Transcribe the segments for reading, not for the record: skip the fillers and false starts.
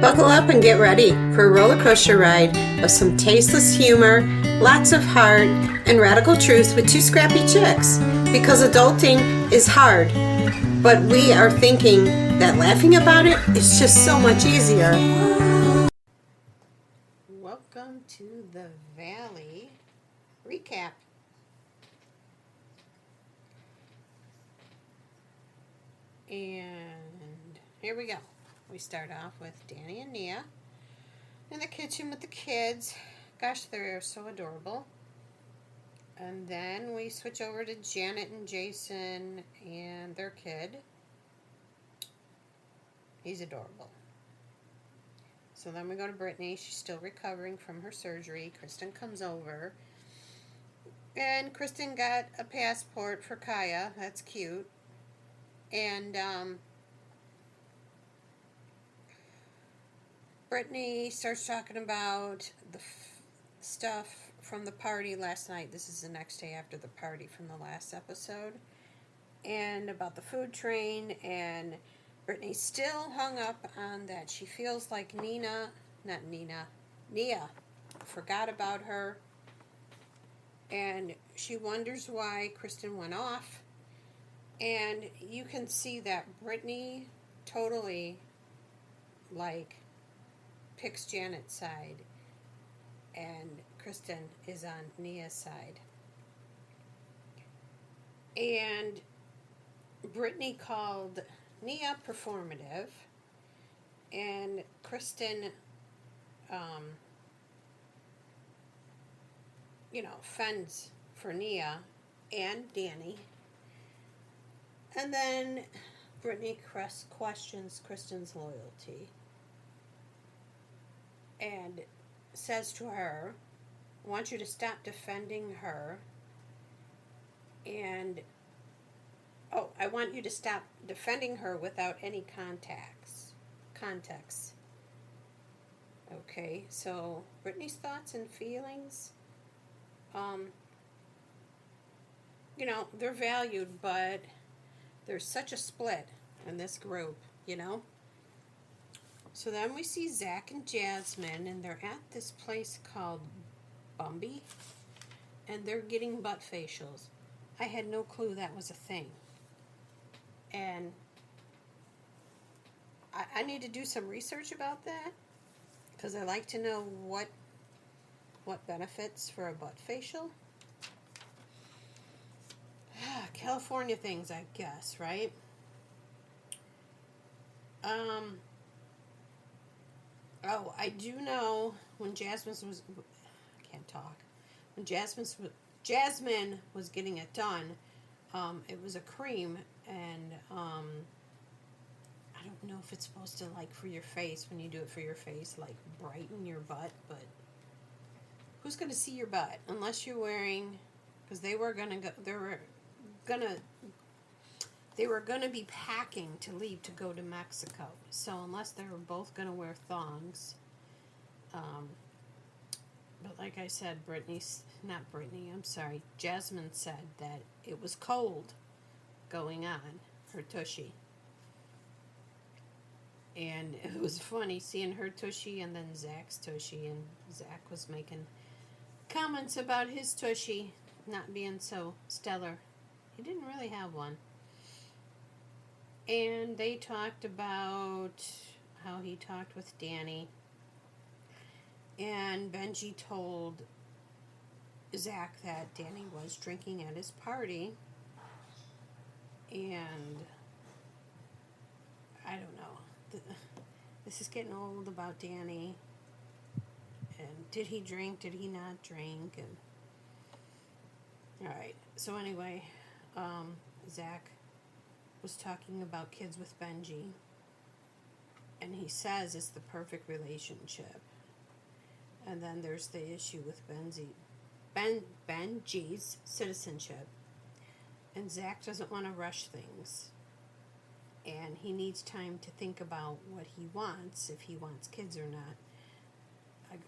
Buckle up and get ready for a roller coaster ride of some tasteless humor, lots of heart, and radical truth with two scrappy chicks. Because adulting is hard, but we are thinking that laughing about it is just so much easier. Welcome to the Valley recap. And here we go. We start off with Danny and Nia in the kitchen with the kids. Gosh, they're so adorable. And then we switch over to Janet and Jason and their kid. He's adorable. So then we go to Brittany. She's still recovering from her surgery. Kristen comes over. And Kristen got a passport for Kaya. That's cute. And Brittany starts talking about the stuff from the party last night. This is the next day after the party from the last episode. And about the food train. And Brittany's still hung up on that. She feels like Nia forgot about her. And she wonders why Kristen went off. And you can see that Brittany totally, picks Janet's side. And Kristen is on Nia's side. And Brittany called Nia performative. And Kristen, fends for Nia and Danny. And then Brittany questions Kristen's loyalty and says to her, I want you to stop defending her. And, I want you to stop defending her without any context. Okay, so Brittany's thoughts and feelings, they're valued, but there's such a split in this group, So then we see Zach and Jasmine, and they're at this place called Bumby, and they're getting butt facials. I had no clue that was a thing. And I need to do some research about that, because I like to know what benefits for a butt facial. California things, I guess, right? I do know when Jasmine was getting it done, it was a cream, and I don't know if it's supposed to, for your face, when you do it for your face, brighten your butt, but who's going to see your butt? Unless you're wearing, because they were going to be packing to leave to go to Mexico. So unless they were both going to wear thongs. But like I said, Jasmine said that it was cold going on her tushy. And it was funny seeing her tushy and then Zach's tushy. And Zach was making comments about his tushy not being so stellar. He didn't really have one. And they talked about how he talked with Danny. And Benji told Zach that Danny was drinking at his party. And I don't know. This is getting old about Danny. And did he drink? Did he not drink? And alright. So anyway, Zach was talking about kids with Benji, and he says it's the perfect relationship. And then there's the issue with Benji's citizenship, and Zach doesn't want to rush things, and he needs time to think about what he wants, if he wants kids or not.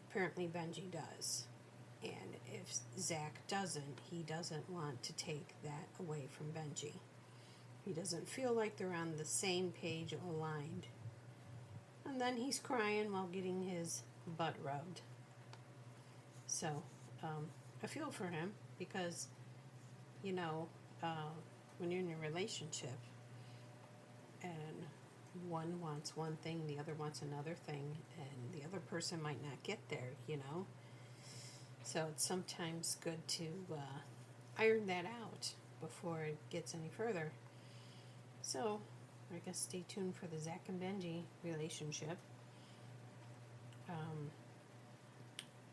Apparently Benji does, and if Zach doesn't, he doesn't want to take that away from Benji. He doesn't feel like they're on the same page, aligned. And then he's crying while getting his butt rubbed. So, I feel for him because, you know, when you're in a relationship and one wants one thing, the other wants another thing, and the other person might not get there, you know. So it's sometimes good to iron that out before it gets any further. So I guess stay tuned for the Zach and Benji relationship.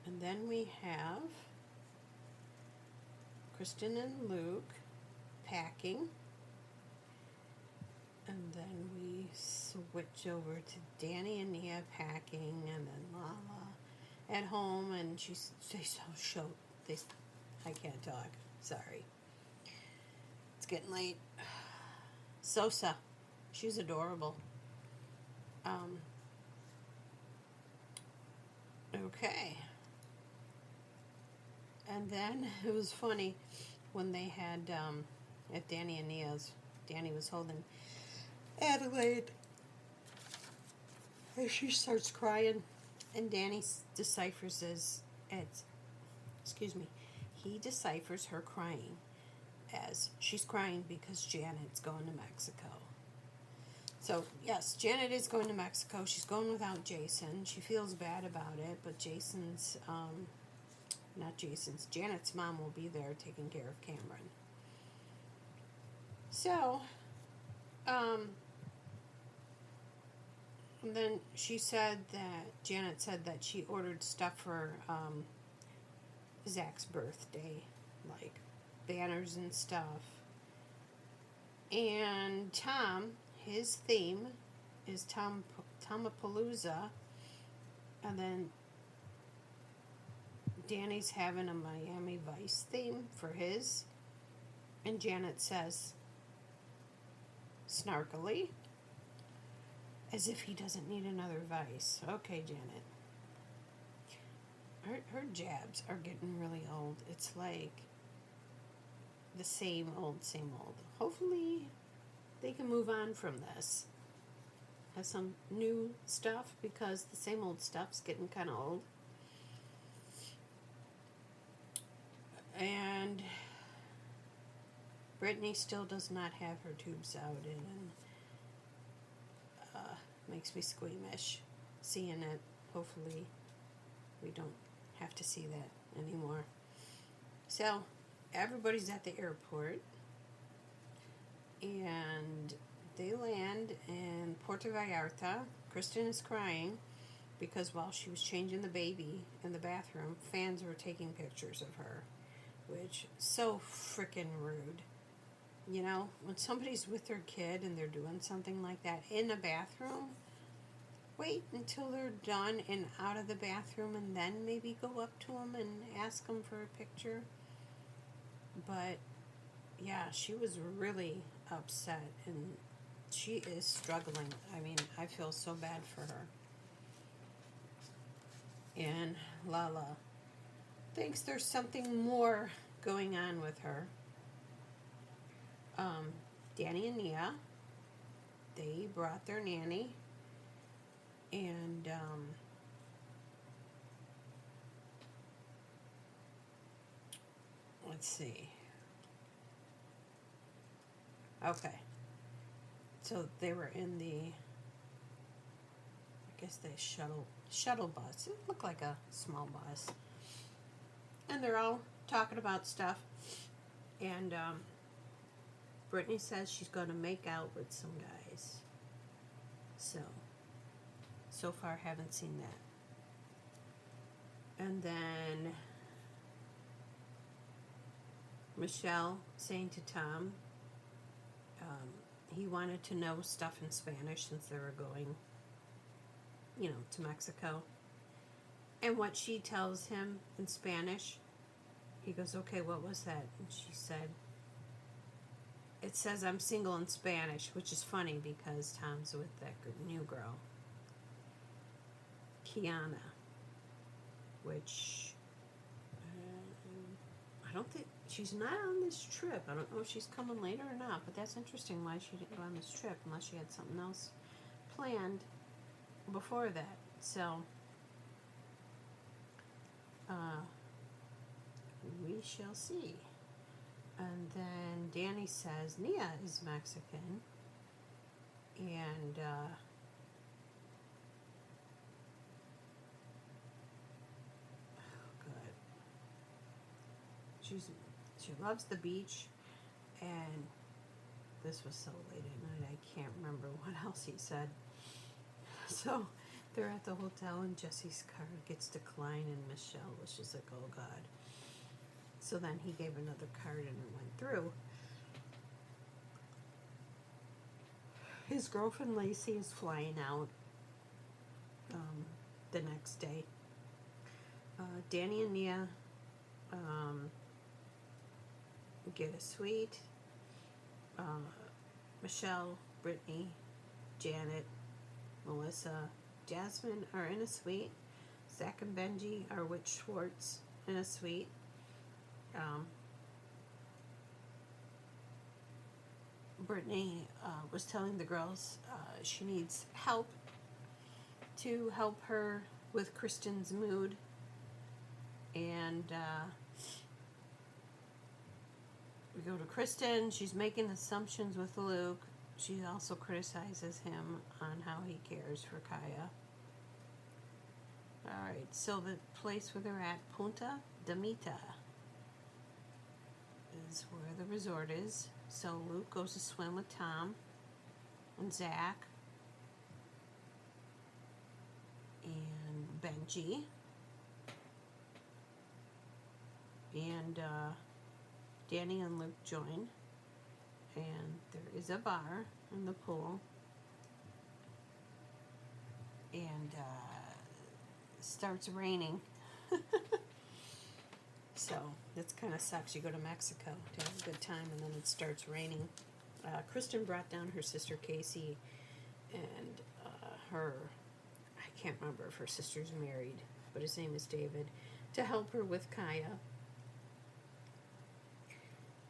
And then we have Kristen and Luke packing. And then we switch over to Danny and Nia packing, and then Lala at home, and they so show I can't talk. Sorry. It's getting late. Sosa, she's adorable. Okay. And then it was funny when they had at Danny and Nia's. Danny was holding Adelaide, and she starts crying, and Danny deciphers he deciphers her crying as she's crying because Janet's going to Mexico. So yes, Janet is going to Mexico. She's going without Jason. She feels bad about it, but Janet's mom will be there taking care of Cameron. So, and then Janet said that she ordered stuff for Zach's birthday, like banners and stuff. And Tom, his theme is Tomapalooza, and then Danny's having a Miami Vice theme for his, and Janet says, snarkily, as if he doesn't need another vice. Okay, Janet. Her jabs are getting really old. It's like the same old, same old. Hopefully they can move on from this. Have some new stuff, because the same old stuff's getting kind of old. And Brittany still does not have her tubes out, and makes me squeamish seeing it. Hopefully we don't have to see that anymore. So everybody's at the airport, and they land in Puerto Vallarta. Kristen is crying because while she was changing the baby in the bathroom, fans were taking pictures of her, which so freaking rude. You know, when somebody's with their kid and they're doing something like that in a bathroom, wait until they're done and out of the bathroom, and then maybe go up to them and ask them for a picture. But yeah, she was really upset, and she is struggling. I mean, I feel so bad for her. And Lala thinks there's something more going on with her. Danny and Nia, they brought their nanny, and let's see. Okay, so they were in the, I guess the shuttle bus. It looked like a small bus, and they're all talking about stuff, and Brittany says she's going to make out with some guys. So far haven't seen that. And then Michelle saying to Tom, he wanted to know stuff in Spanish since they were going, to Mexico. And what she tells him in Spanish, he goes, okay, what was that? And she said, it says I'm single in Spanish, which is funny because Tom's with that new girl, Kiana, which I don't think, she's not on this trip. I don't know if she's coming later or not, but that's interesting why she didn't go on this trip unless she had something else planned. before that. So, we shall see. And then Danny says Nia is Mexican. And, good. She loves the beach. And this was so late at night, I can't remember what else he said. So they're at the hotel, and Jesse's card gets declined, and Michelle was just like, oh God. So then he gave another card, and it went through. His girlfriend Lacey is flying out the next day. Danny and Nia get a suite. Michelle, Brittany, Janet, Melissa, Jasmine are in a suite. Zach and Benji are with Schwartz in a suite. Brittany was telling the girls she needs help to help her with Kristen's mood. And we go to Kristen. She's making assumptions with Luke. She also criticizes him on how he cares for Kaya. Alright, so the place where they're at, Punta Damita, is where the resort is. So Luke goes to swim with Tom and Zach and Benji. And Danny and Luke join. And there is a bar in the pool. And starts raining. So that's kind of sucks. You go to Mexico to have a good time, and then it starts raining. Kristen brought down her sister Casey, and I can't remember if her sister's married, but his name is David, to help her with Kaya.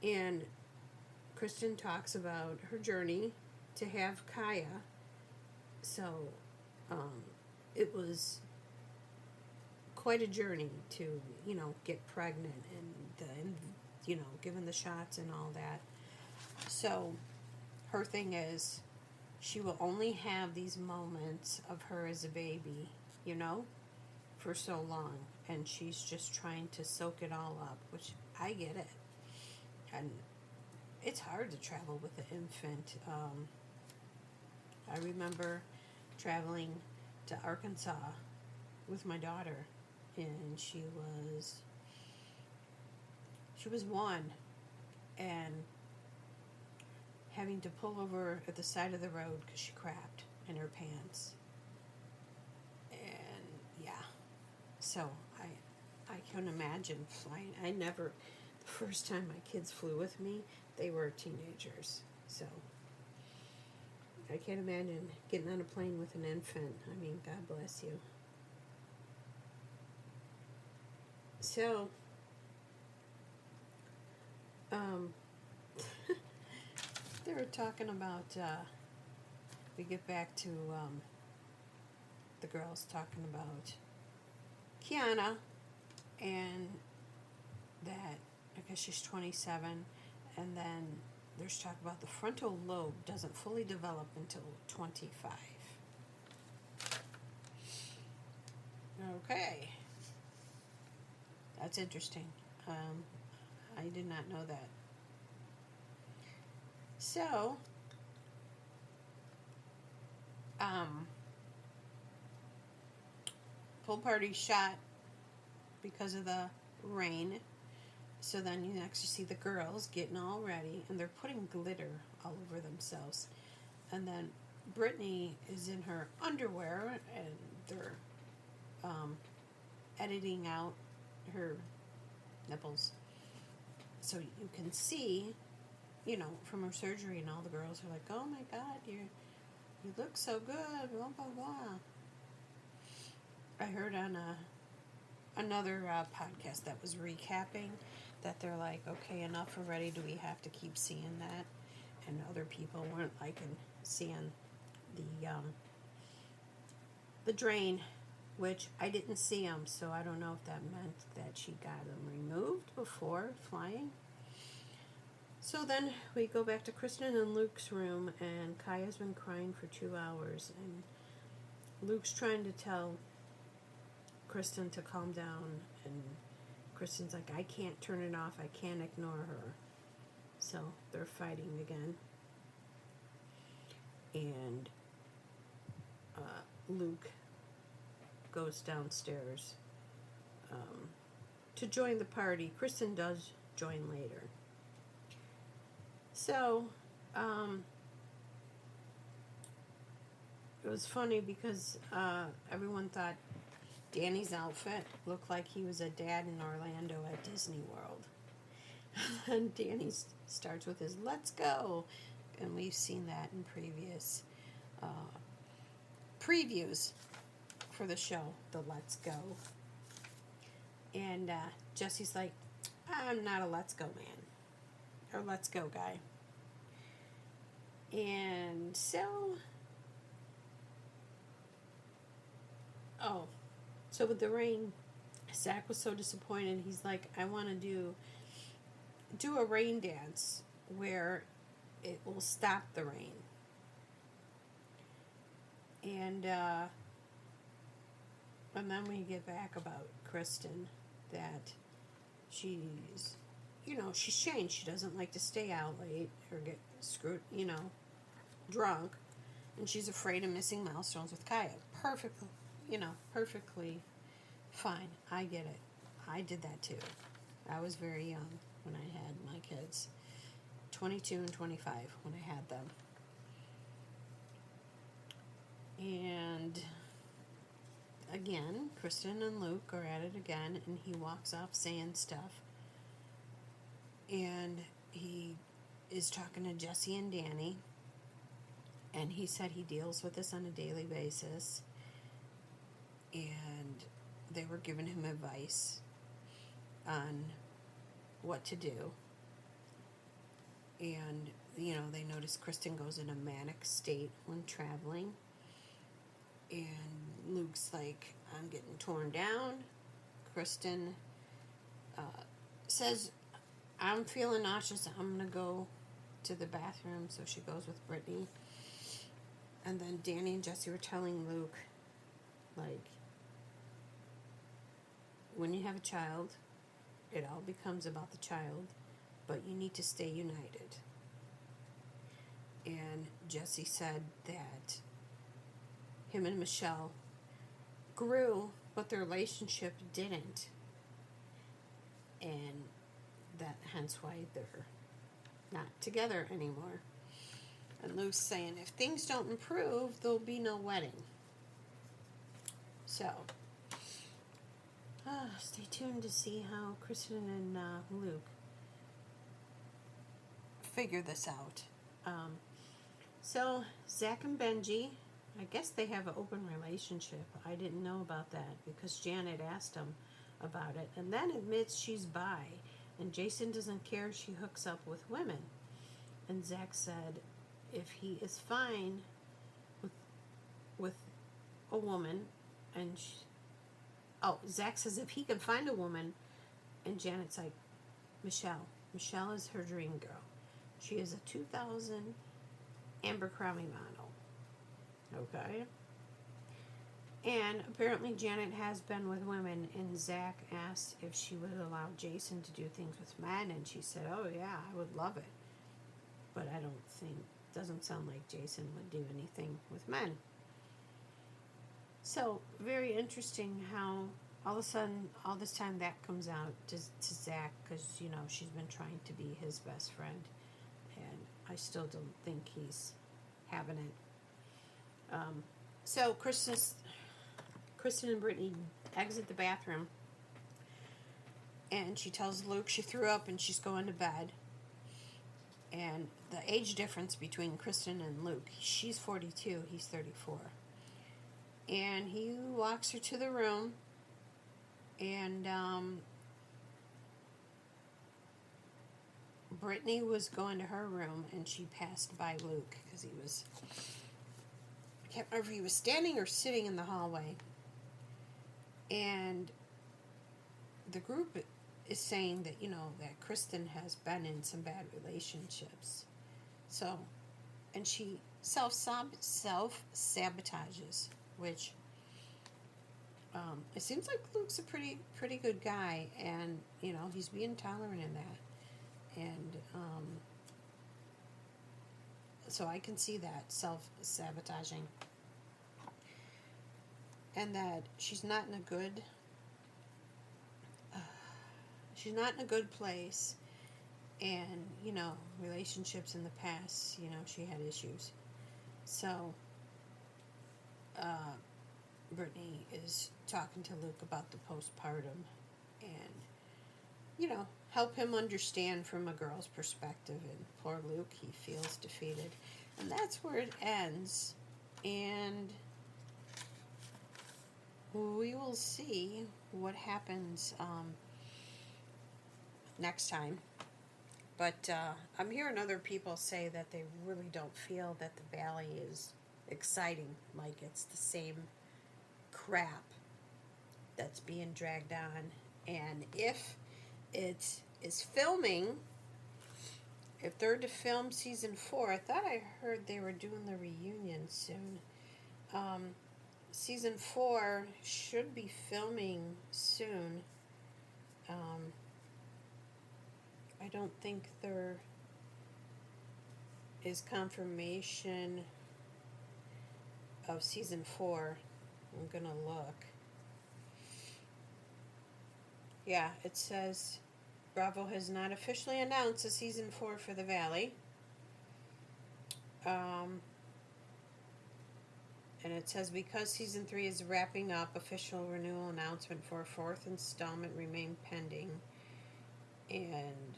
And Kristen talks about her journey to have Kaya. So it was quite a journey to, get pregnant and given the shots and all that. So her thing is she will only have these moments of her as a baby, for so long. And she's just trying to soak it all up, which I get it. And it's hard to travel with an infant. I remember traveling to Arkansas with my daughter, and she was 1, and having to pull over at the side of the road because she crapped in her pants. And yeah, so I can imagine flying. The first time my kids flew with me, they were teenagers, so I can't imagine getting on a plane with an infant. I mean, God bless you. So, they were talking about, we get back to the girls talking about Kiana, and that, I guess she's 27, and then there's talk about the frontal lobe doesn't fully develop until 25. Okay. That's interesting. I did not know that. So, pool party shot because of the rain. So then you actually see the girls getting all ready, and they're putting glitter all over themselves. And then Brittany is in her underwear, and they're editing out her nipples. So you can see, from her surgery, and all the girls are like, oh my God, you look so good, blah, blah, blah. I heard on another podcast that was recapping that they're like, okay, enough already, do we have to keep seeing that? And other people weren't liking seeing the drain, which I didn't see them, so I don't know if that meant that she got them removed before flying. So then we go back to Kristen and Luke's room, and Kaya's been crying for 2 hours, and Luke's trying to tell Kristen to calm down, and Kristen's like, I can't turn it off, I can't ignore her. So they're fighting again. And Luke goes downstairs to join the party. Kristen does join later. So it was funny because everyone thought Danny's outfit looked like he was a dad in Orlando at Disney World. And Danny starts with his "Let's go," and we've seen that in previous previews for the show, the "Let's Go." And Jesse's like, I'm not a "Let's Go" man, or "Let's Go" guy. And so, with the rain, Zach was so disappointed. He's like, I want to do a rain dance where it will stop the rain. And then we get back about Kristen, that she's changed. She doesn't like to stay out late or get screwed, drunk. And she's afraid of missing milestones with Kaya. Perfectly fine. I get it. I did that too. I was very young when I had my kids. 22 and 25 when I had them. And again, Kristen and Luke are at it again, and he walks off saying stuff. And he is talking to Jesse and Danny, and he said he deals with this on a daily basis, and they were giving him advice on what to do. And, they notice Kristen goes in a manic state when traveling. And Luke's like, I'm getting torn down. Kristen says, I'm feeling nauseous. I'm going to go to the bathroom. So she goes with Brittany. And then Danny and Jesse were telling Luke, like, when you have a child, it all becomes about the child, but you need to stay united. And Jesse said that him and Michelle grew, but their relationship didn't. And that hence why they're not together anymore. And Luke's saying, if things don't improve, there'll be no wedding. So, stay tuned to see how Kristen and Luke figure this out. So, Zach and Benji, I guess they have an open relationship. I didn't know about that because Janet asked him about it, and then admits she's bi, and Jason doesn't care if she hooks up with women. And Zach said if he is fine with a woman, and Zach says if he can find a woman, and Janet's like, Michelle is her dream girl. She is a 2000 Abercrombie model. Okay? And apparently Janet has been with women, and Zach asked if she would allow Jason to do things with men, and she said, oh yeah, I would love it. But I doesn't sound like Jason would do anything with men. So, very interesting how all of a sudden, all this time that comes out to Zach, because, she's been trying to be his best friend, and I still don't think he's having it. So, Kristen and Brittany exit the bathroom, and she tells Luke she threw up and she's going to bed. And the age difference between Kristen and Luke, she's 42, he's 34. And he walks her to the room, and Brittany was going to her room, and she passed by Luke because he was can't remember if he was standing or sitting in the hallway. And the group is saying that, that Kristen has been in some bad relationships. So, and she self-sabotages, which it seems like Luke's a pretty good guy, and, he's being tolerant in that. And so I can see that self-sabotaging. And that she's not in a good place. And, relationships in the past, she had issues. So, Brittany is talking to Luke about the postpartum and, help him understand from a girl's perspective. And poor Luke, he feels defeated. And that's where it ends. And we will see what happens next time. But I'm hearing other people say that they really don't feel that the Valley is exciting. Like it's the same crap that's being dragged on. And if it is filming, if they're to film season 4, I thought I heard they were doing the reunion soon. Season 4 should be filming soon. I don't think there is confirmation of season 4. I'm gonna look. Yeah, it says Bravo has not officially announced a season 4 for the Valley. And it says because season 3 is wrapping up, official renewal announcement for a 4th installment remain pending. And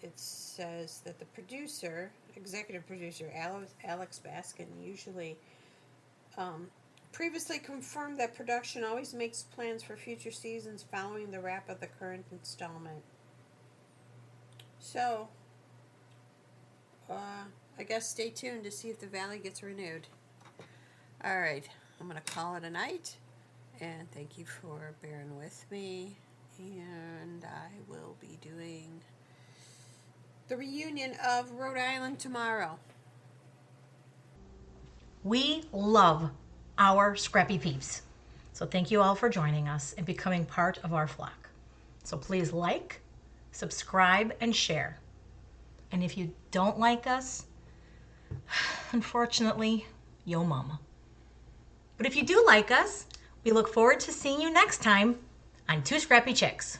it says that the executive producer, Alex Baskin, usually previously confirmed that production always makes plans for future seasons following the wrap of the current installment. So, I guess stay tuned to see if the Valley gets renewed. All right, I'm going to call it a night, and thank you for bearing with me, and I will be doing the reunion of Rhode Island tomorrow. We love our Scrappy Peeps. So thank you all for joining us and becoming part of our flock. So please like, subscribe, and share. And if you don't like us, unfortunately, yo mama. But if you do like us, we look forward to seeing you next time on Two Scrappy Chicks.